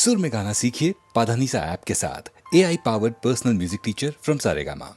सुर में गाना सीखिए पाधानीसा ऐप के साथ। AI powered personal music teacher from Saregama.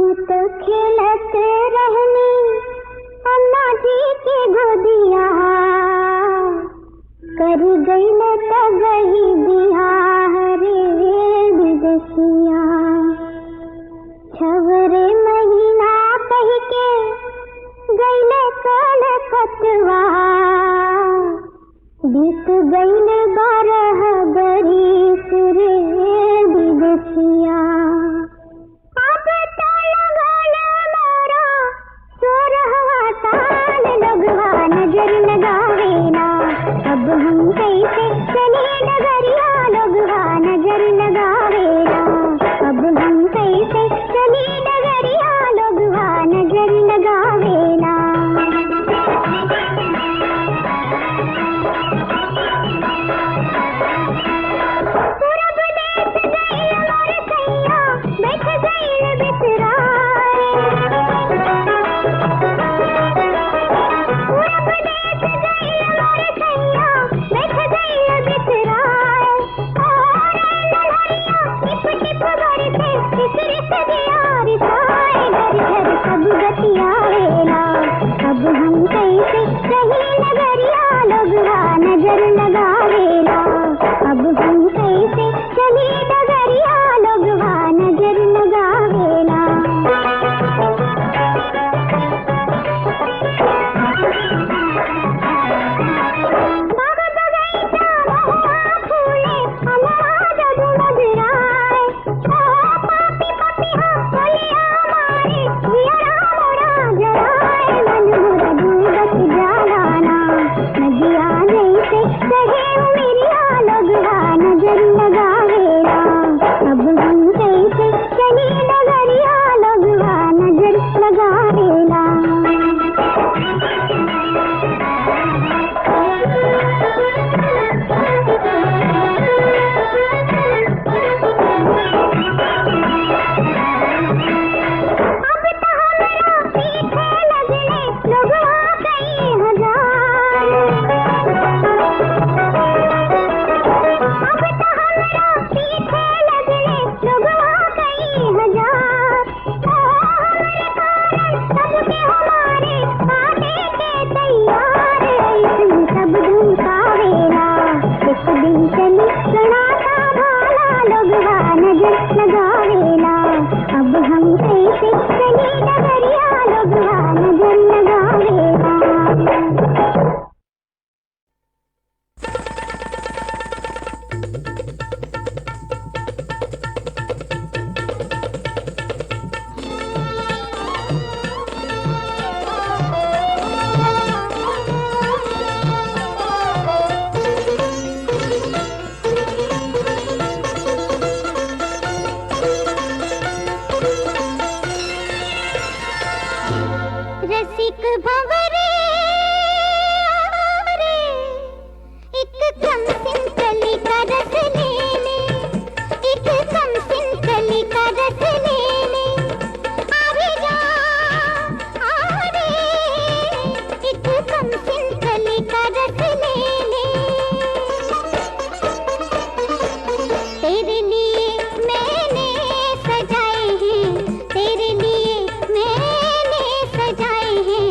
खेलते रहनी अन्ना जी के गोदिया कर गई न तगही बिहार रे विदेशिया छवरे महीना कह के गईले कलकतवा बीत गईल 12 बरिस रे विदेशिया नजर लगावे ना अब हम कैसे चले डगरिया लोगवा नजर लगावे ना अब हम कैसे चले डगरिया लोगवा नजर लगावे ना पूरब देश नजर लगावेला। अब हम कैसे चले डगरिया लोगवा नजर लगावेला। रसिक भंवरे रे, एक कम सिंकली का रस ले ले, एक कम सिंकली का रस ले ले। आवे जा रे, एक कम सिंकली का रस ले ले। तेरे लिए मैंने सजाए हैं, तेरे लिए मैंने सजाए हैं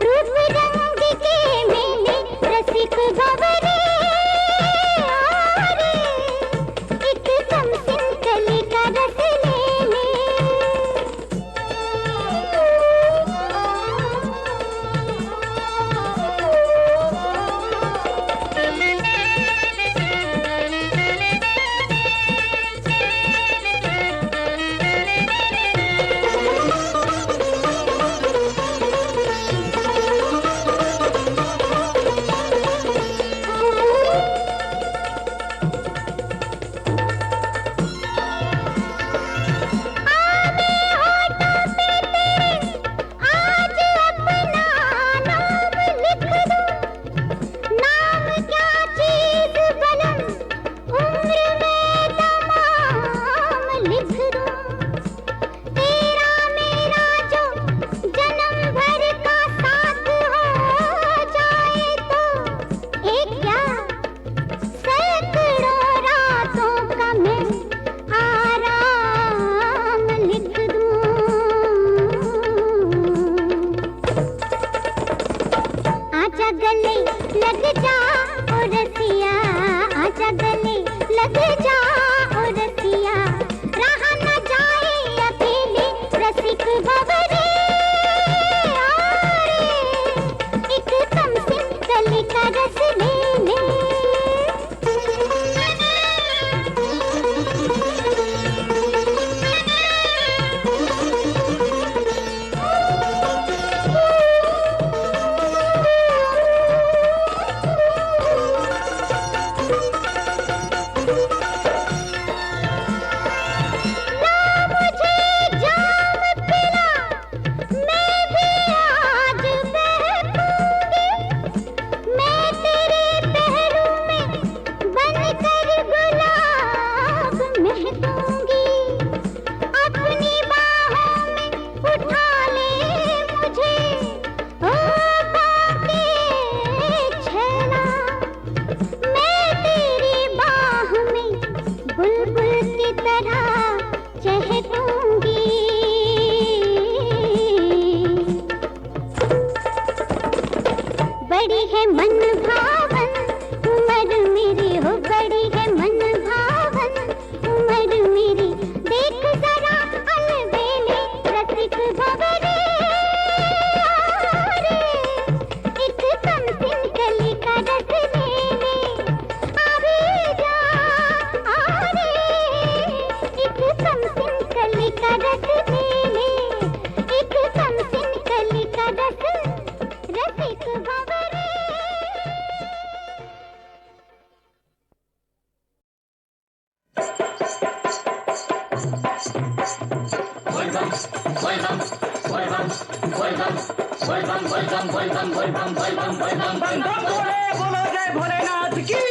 रूप रंग के मेले। रसिक भंवरे रे, एक कम सिंकली का रस ले ले। आज अपना नाम लिख दो, नाम क्या चीज बलम उम्र में तमाम लिख दो। तेरा मेरा जो जन्म भर का साथ हो जाए तो एक क्या सैकड़ों रातों का मैं आराम लिख दूं। आजा गले लग जा ओ रसिया, आजा गले लग जा ओ रसिया। रहा न जाए अकेले रसिक भंवरे रे, एक कम सिंकली का रस ले ले। ना मुझे जाम पिला, मैं भी आज बहकूंगी। मैं तेरे पहलू में बनकर गुलाब महकूंगी। अपनी बाहों में उठा ले मुझे ओ बाके छैला। मैं तेरी बाह में बुलबुल की तरह चहकूंगी। बड़ी है मन भावन उम्र मेरी हो, बड़ी है मन भावन उम्र मेरी। देख जरा अलबेले रसिक भंवरे रे, एक कम सिंकली का रस ले ले। आवे जा रे, एक कम सिंकली का रस ले ले, एक कम सिंकली का रस रसिक भंवरे। बोलो जय भोलेनाथ की।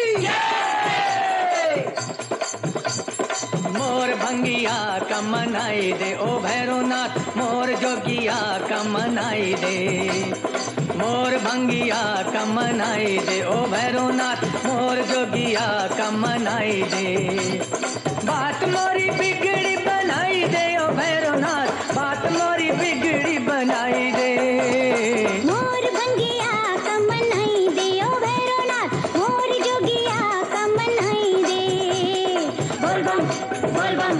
मोर भंगिया का मनाई दे ओ भैरवनाथ, मोर जोगिया का मनाई दे। मोर भंगिया का मनाई दे ओ भैरवनाथ, मोर जोगिया का मनाई दे। बात मोरी बिगड़ी बनाई दे ओ भैरवनाथ, बात मोरी बिगड़ी बनाई दे। मोर भंगिया का मनाई दे ओ भैरवनाथ, मोर जोगिया का मनाई दे। बोल बम बोल बम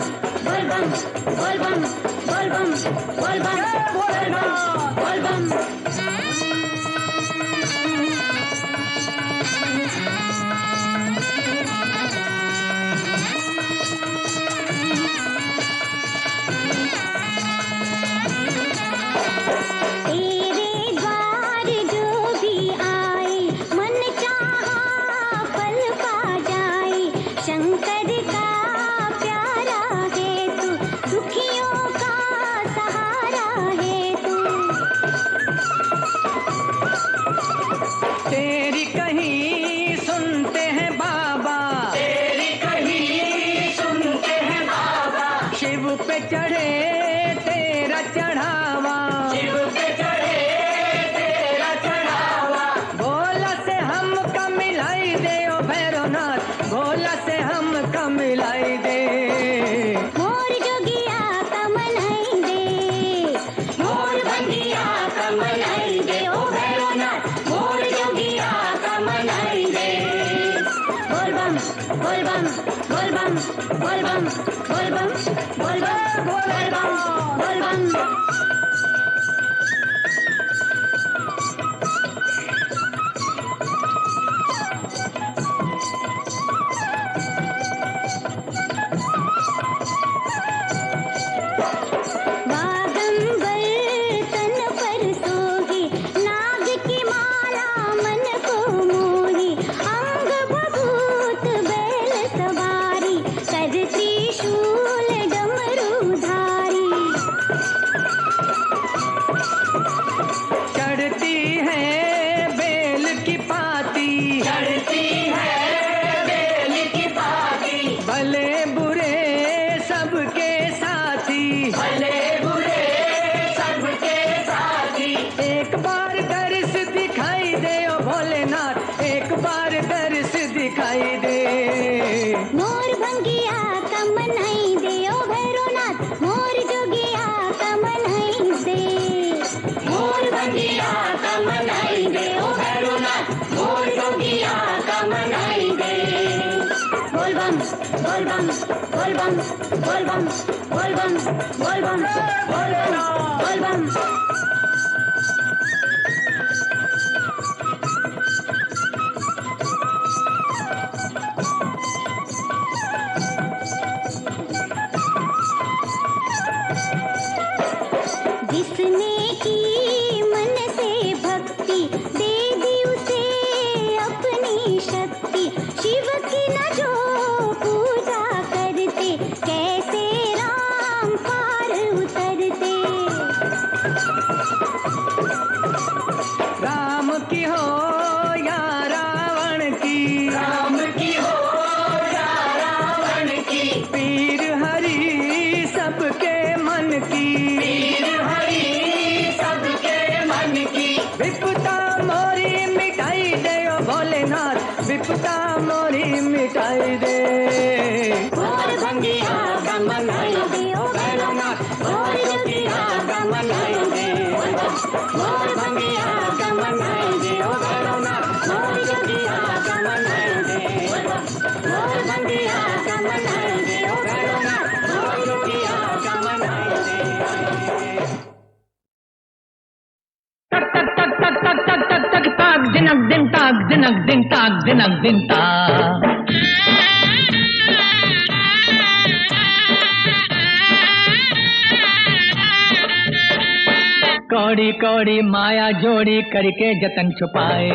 कौड़ी कौड़ी माया जोड़ी करके जतन छुपाए,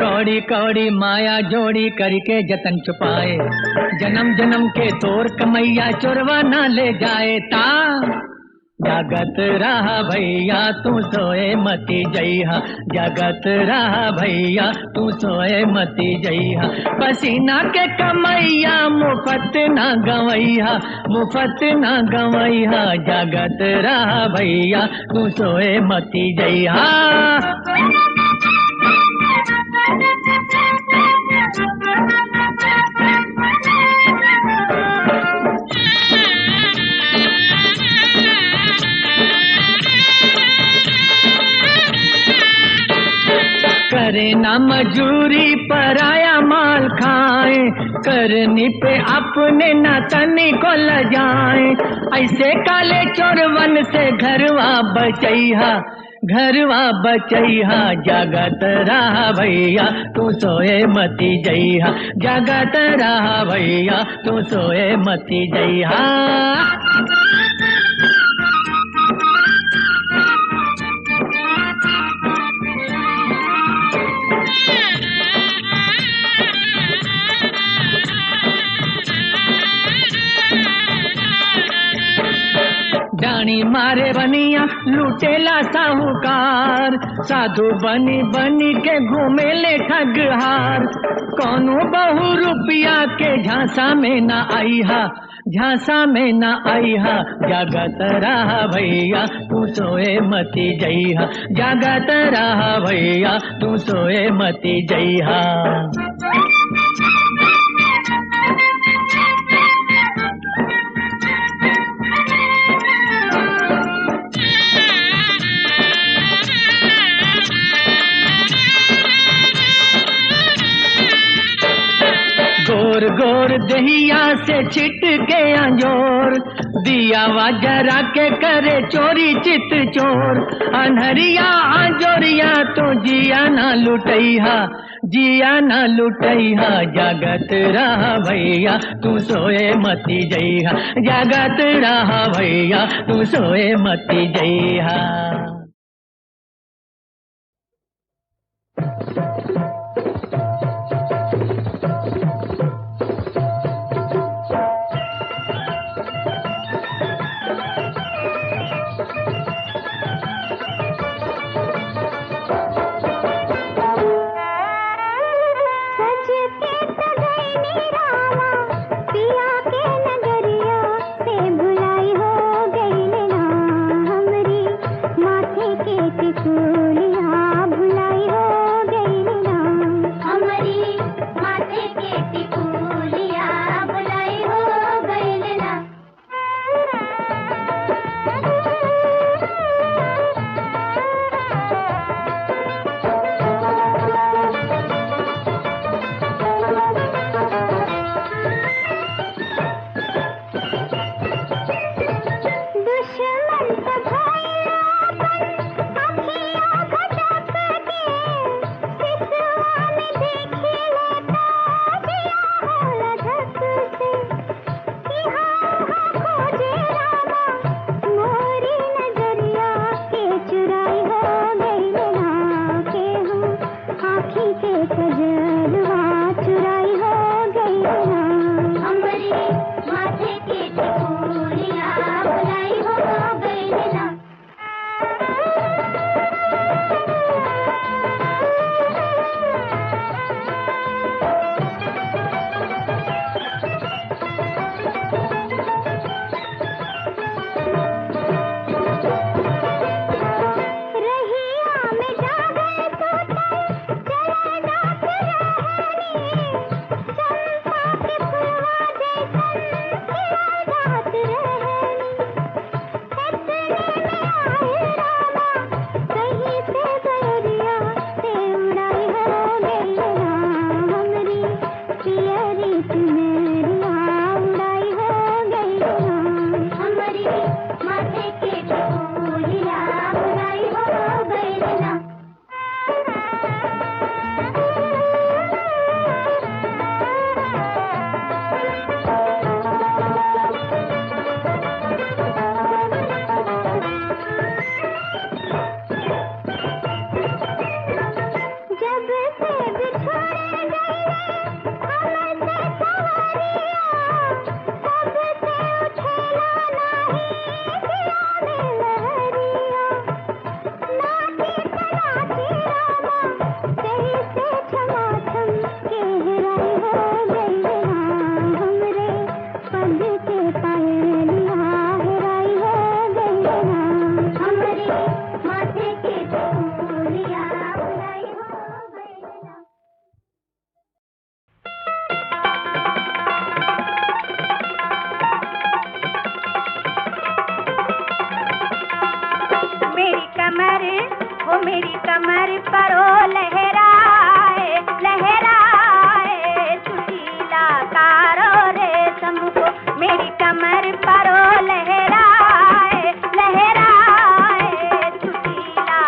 कौड़ी कौड़ी माया जोड़ी करके जतन छुपाए, जन्म जन्म के तोर कमैया चोरवा ना ले जाए ता। जगत रहा भैया तू सोए मती जइहा, जगत रहा भैया तू सोए मती जइहा, पसीना के कमैया मुफत ना गवैहा, मुफत ना गवैहा, जगत रहा भैया तू सोए मती जइहा। करे ना मजूरी पराया माल खाए, करनी पे अपने ना तनी को लजाए, ऐसे काले चोरवन से घरवा बचैहा, घरवा बचैहा जगत रहा भैया तू सोए मती जइहा, जगत रहा भैया तू सोए मती जइहा। डाणी मारे बनिया लुटेला साहूकार, साधु बनी बनी के घूमेले ठगहार। कौनो बहु रुपया के झांसा में न आईहा, झांसा में न आईहा, जगत रहा भैया तू सोए मती जइहा, जगत रहा भैया तू सोए मती जइहा। गोर गोर दहिया से छिटके अंजोर, दिया जरा के करे चोरी चित चोर। अनहरिया अंजोरिया तो जिया ना लुटैहा, जिया ना लुटैहा, जगत रहा भैया तू सोए मती जइहा, जगत रहा भैया तू सोए मती जइहा। मेरी कमर पर ओ लहराए लहराए सुशीला कारो रेशम को मेरी कमर पर ओ लहराए लहराए सुशीला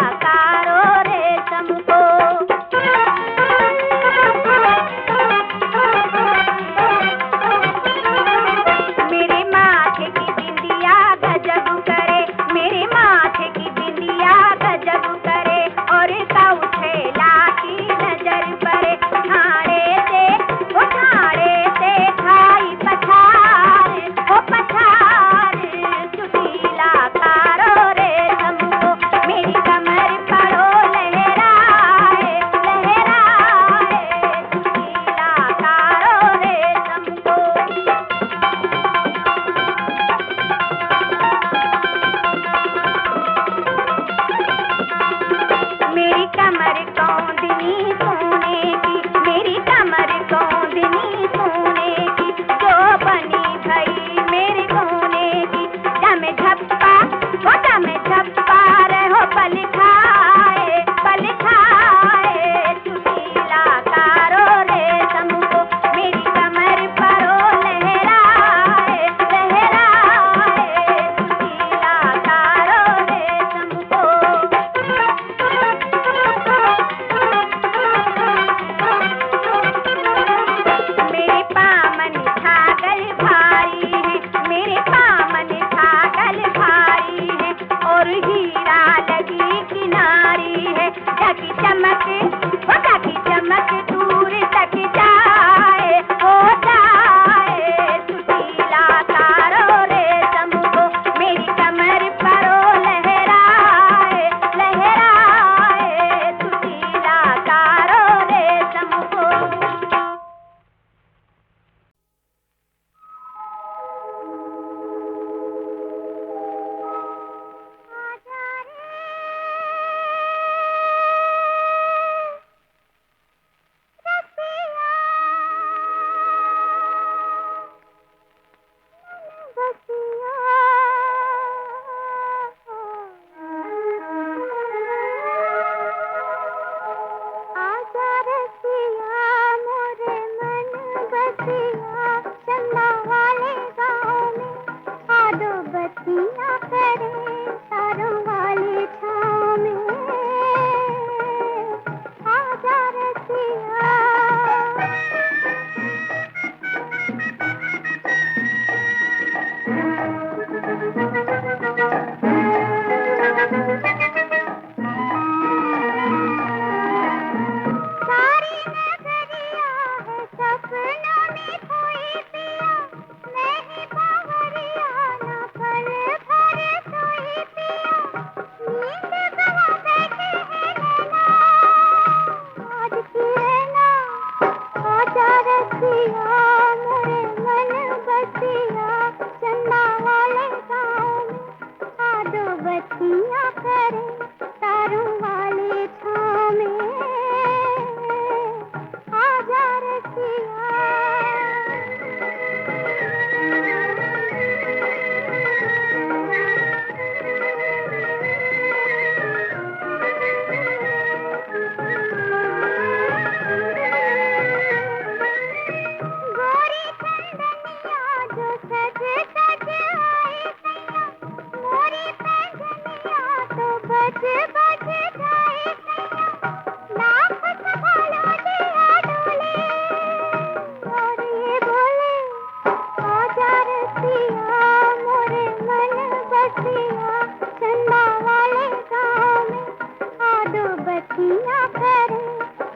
दो बत्तियां कर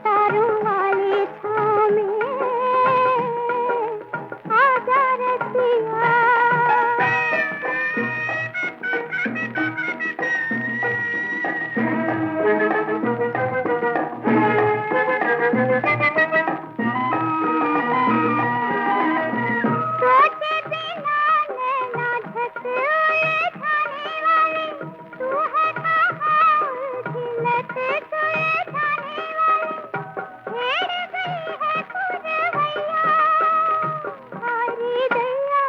तारों वाले छाँव में आजा रसिया। सोचे बिना नैना झपके उलझाने वाली तू है कहाँ उलझी लत सुलझाने वाली। छेड़ गई है पुरवैया हारी दैया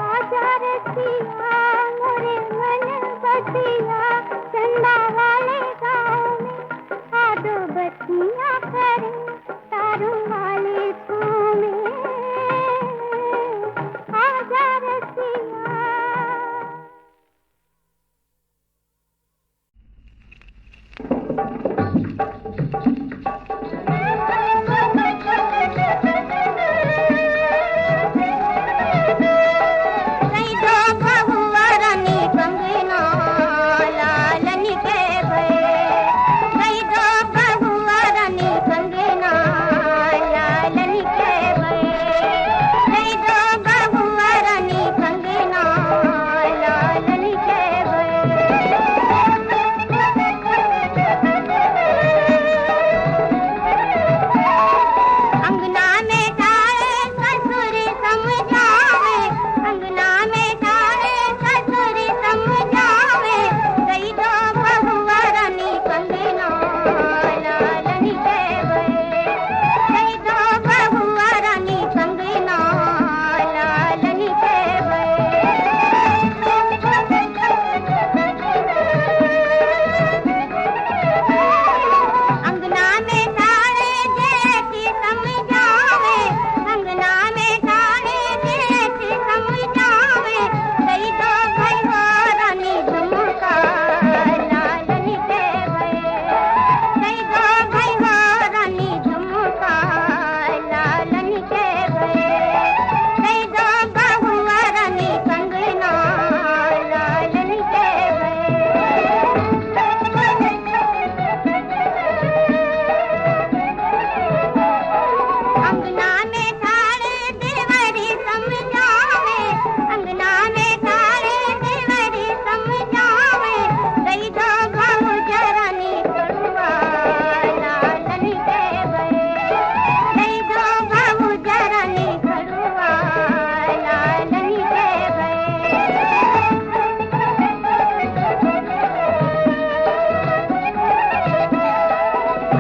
आजा रसिया मोरे मन बसिया चंदा वाले गाँव में आ दो बत्तियां करे तारों वाले छाँव में आजा रसिया। कई दो बहुआ रानी कंगना लालन के भये। कई दो बहुआ रानी कंगना लालन के भये। कई दो बहुआ रानी कंगना लालन के भये। अंगना में तारे ससुर समझावे अंगना में तारे ससुर समझावे। कई दो बहुआ रानी कंगना लालन के भये। कई दो बहुआ रानी कंगना लालन के भये। अंगना में तारे जेठी समझावे अंगना में तारे जेठी समझावे। कई दो भैया रानी झुमका लालन के भये। कई दो भैया रानी झुमका लालन के भये। कई दो बहुआ रानी कंगना लालन के अंगना में तारे देवरी समझावे अंगना में तारे देवरी समझावे। कई दो बहुजा रानी कड़ुआ लालन के भये। कई दो बहुजा रानी कड़ुआ लालन के भये।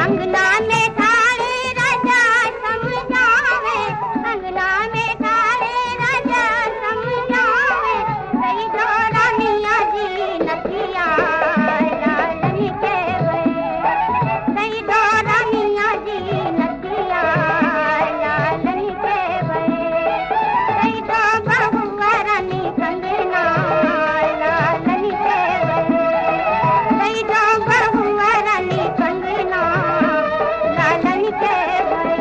अंगना में तारे राजा समझावे अंगना में तारे राजा समझावे। कई दो रानियां जी नथिया लालन के भये। कई दो रानियां जी नथिया लालन के भये। कई दो बहुआ रानी कंगना लालन के भये। कई दो बहुआ रानी कंगना लालन के भये।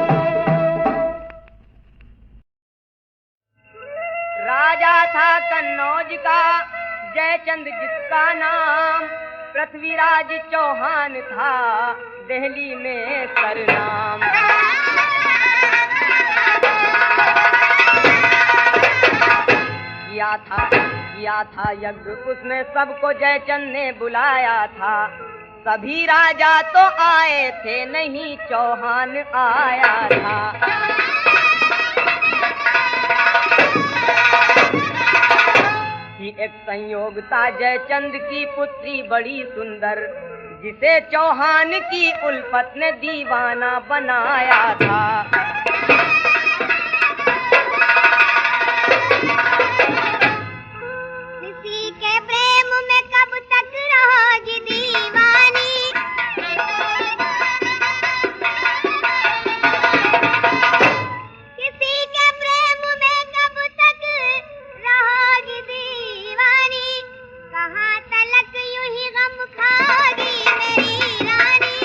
राजा था कन्नौज का जयचंद जिसका नाम। पृथ्वीराज चौहान था दिल्ली में सरनाम। किया था यज्ञ उसमें सबको जयचंद ने बुलाया था। सभी राजा तो आए थे नहीं चौहान आया था। कि एक संयोग था जयचंद की पुत्री बड़ी सुंदर जिसे चौहान की उल्फत ने दीवाना बनाया था। किसी के प्रेम में कब तक रहोगी दीवानी। किसी के प्रेम में कब तक रहोगी दीवानी। कहाँ तलक यूं ही गम खाओगी मेरी रानी।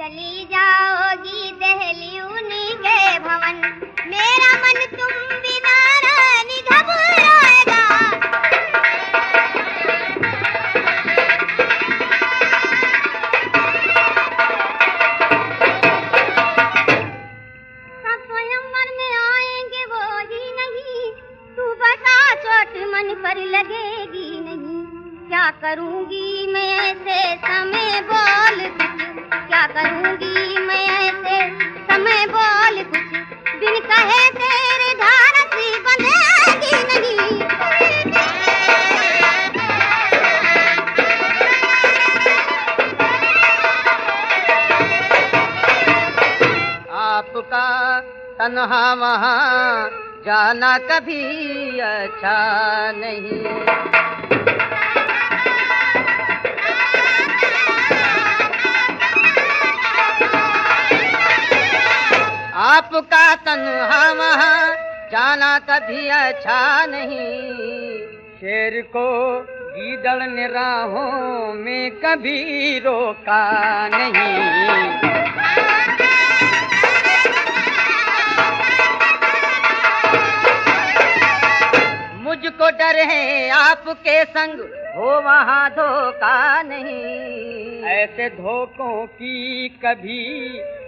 चली जाओगी दहली उन्हीं के भवन, मेरा मन तुम बिना रानी घबराएगा। मन पर लगेगी नहीं, क्या करूंगी मैं ऐसे समय बोल कुछ, क्या करूंगी मैं ऐसे समय बोल कुछ, बिन कहे तेरे धार सी बंधेगी नहीं। आपका तन्हा वहाँ जाना कभी अच्छा नहीं। आपका तन्हा वहाँ जाना कभी अच्छा नहीं। शेर को गीदड़ ने राहों में कभी रोका नहीं। मुझको डर है आपके संग हो वहाँ धोखा नहीं। ऐसे धोखों की कभी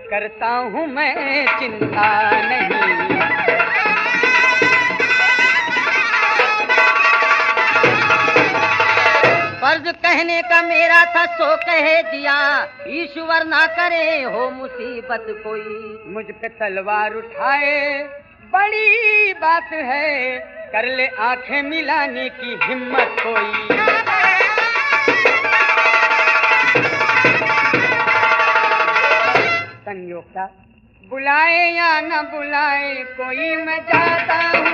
करता हूँ मैं चिंता नहीं। फर्ज कहने का मेरा था सो कह दिया, ईश्वर ना करे हो मुसीबत कोई। मुझ पे तलवार उठाए बड़ी बात है, कर ले आंखें मिलाने की हिम्मत कोई। संयोगता बुलाए या न बुलाए कोई मैं जाता हूँ।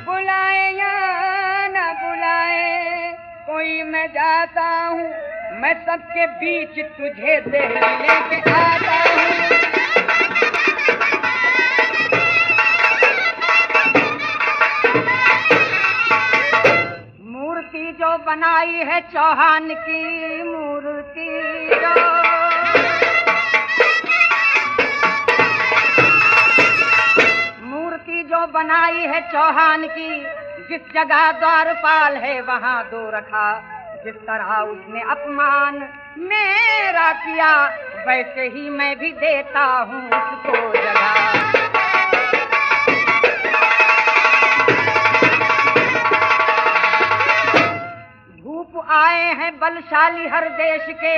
बुलाए या न बुलाए कोई मैं जाता हूँ, मैं सबके बीच तुझे दहली लेके आता हूँ। मूर्ति जो बनाई है चौहान की, मूर्ति जो बनाई है चौहान की, जिस जगह द्वारपाल है वहाँ दो रखा। जिस तरह उसने अपमान मेरा किया, वैसे ही मैं भी देता हूँ उसको जगह। भूप आए हैं बलशाली हर देश के,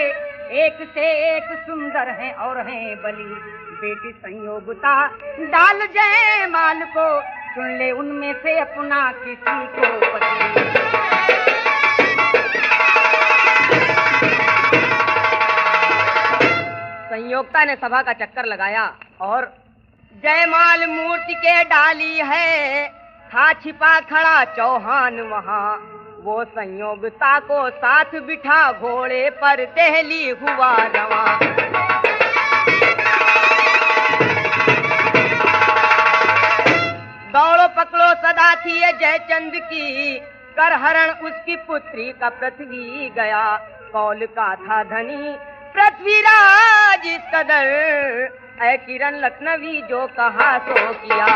एक से एक सुंदर हैं और हैं बली। बेटी संयोगता डाल जयमाल को, चुन ले उनमें से अपना किसी को पति। संयोगता ने सभा का चक्कर लगाया और जयमाल मूर्ति के डाली है। था छिपा खड़ा चौहान वहाँ, वो संयोगता को साथ बिठा घोड़े पर दहली हुआ रवां। दौड़ो पकड़ो सदा थी ये जयचंद की, कर हरण उसकी पुत्री का पृथ्वी गया। कौल का था धनी पृथ्वीराज इस कदर, ऐ किरण लखनवी जो कहा सो किया।